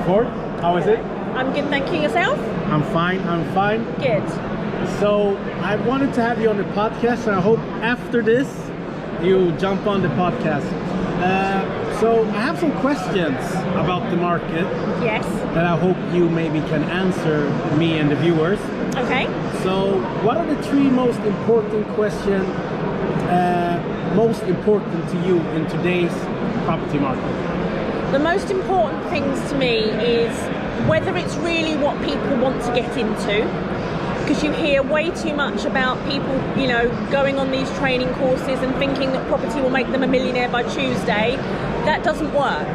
Ford. How is it? I'm good, thank you. Yourself? I'm fine. Good. So I wanted to have you on the podcast, and I hope after this you jump on the podcast. So I have some questions about the market. Yes. That I hope you maybe can answer me and the viewers. Okay. So what are the 3 most important questions most important to you in today's property market? The most important things to me is whether it's really what people want to get into. Because you hear way too much about people, going on these training courses and thinking that property will make them a millionaire by Tuesday. That doesn't work.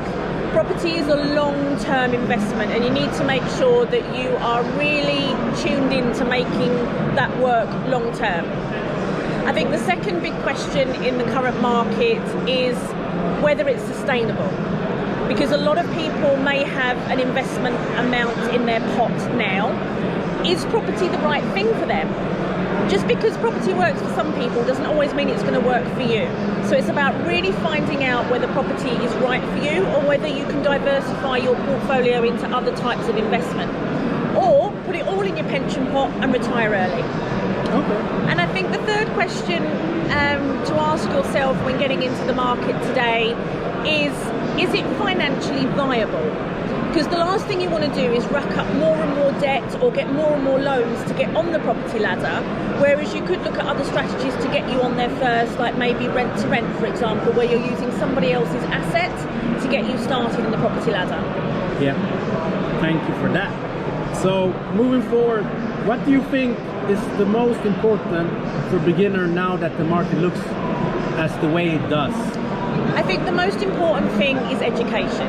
Property is a long-term investment, and you need to make sure that you are really tuned in to making that work long-term. I think the second big question in the current market is whether it's sustainable. Because a lot of people may have an investment amount in their pot now. Is property the right thing for them? Just because property works for some people doesn't always mean it's going to work for you. So it's about really finding out whether property is right for you, or whether you can diversify your portfolio into other types of investment. Or put it all in your pension pot and retire early. Okay. And I think the third question to ask yourself when getting into the market today is it financially viable? Because the last thing you want to do is rack up more and more debt or get more and more loans to get on the property ladder, whereas you could look at other strategies to get you on there first, like maybe rent to rent, for example, where you're using somebody else's asset to get you started in the property ladder. Yeah, thank you for that. So moving forward, what do you think is the most important for beginner now that the market looks as the way it does? I think the most important thing is education,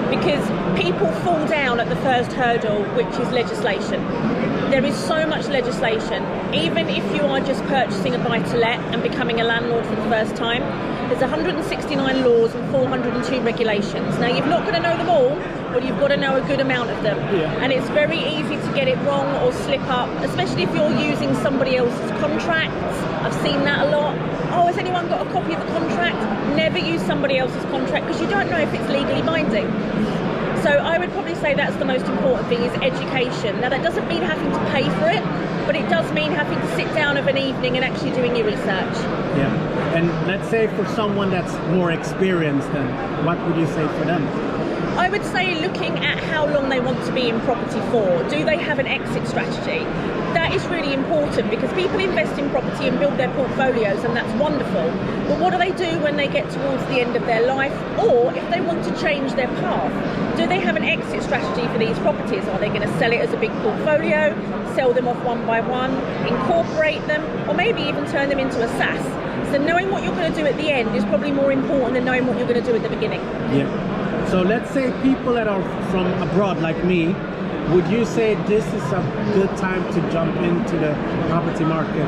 because people fall down at the first hurdle, which is legislation. There is so much legislation. Even if you are just purchasing a buy-to-let and becoming a landlord for the first time, there's 169 laws and 402 regulations. Now, you're not going to know them all, but you've got to know a good amount of them. Yeah. And it's very easy to get it wrong or slip up, especially if you're using somebody else's contracts. I've seen that a lot. Oh, has anyone got a copy of the contract? Never use somebody else's contract, because you don't know if it's legally binding. So I would probably say that's the most important thing, is education. Now, that doesn't mean having to pay for it, but it does mean having to sit down of an evening and actually doing your research. Yeah. And let's say for someone that's more experienced, then what would you say for them? I would say looking at how long they want to be in property for. Do they have an exit strategy? That is really important, because people invest in property and build their portfolios, and that's wonderful. But what do they do when they get towards the end of their life, or if they want to change their path? Do they have an exit strategy for these properties? Are they going to sell it as a big portfolio, sell them off one by one, incorporate them, or maybe even turn them into a SAS? So knowing what you're going to do at the end is probably more important than knowing what you're going to do at the beginning. Yeah. So let's say people that are from abroad like me, would you say this is a good time to jump into the property market?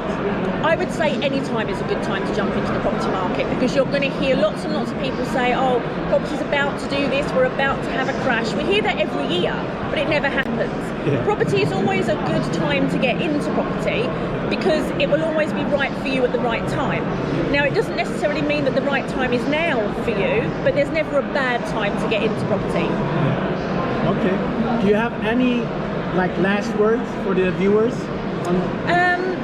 I would say any time is a good time to jump into the property market, because you're going to hear lots and lots of people say, oh, property's about to do this, we're about to have a crash. We hear that every year, but it never happens. Yeah. Property is always a good time to get into property, because it will always be right for you at the right time. Now, it doesn't necessarily mean that the right time is now for you, but there's never a bad time to get into property. Yeah. Okay. Do you have any last words for the viewers?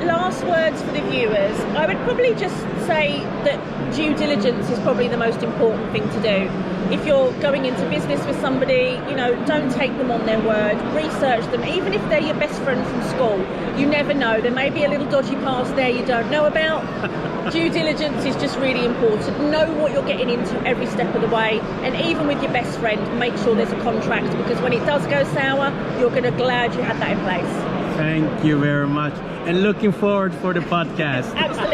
Last words for the viewers. I would probably just say that due diligence is probably the most important thing to do. If you're going into business with somebody, don't take them on their word. Research them, even if they're your best friend from school. You never know. There may be a little dodgy past there you don't know about. Due diligence is just really important. Know what you're getting into every step of the way, and even with your best friend, make sure there's a contract, because when it does go sour, you're going to be glad you had that in place. Thank you very much, and looking forward for the podcast. Absolutely.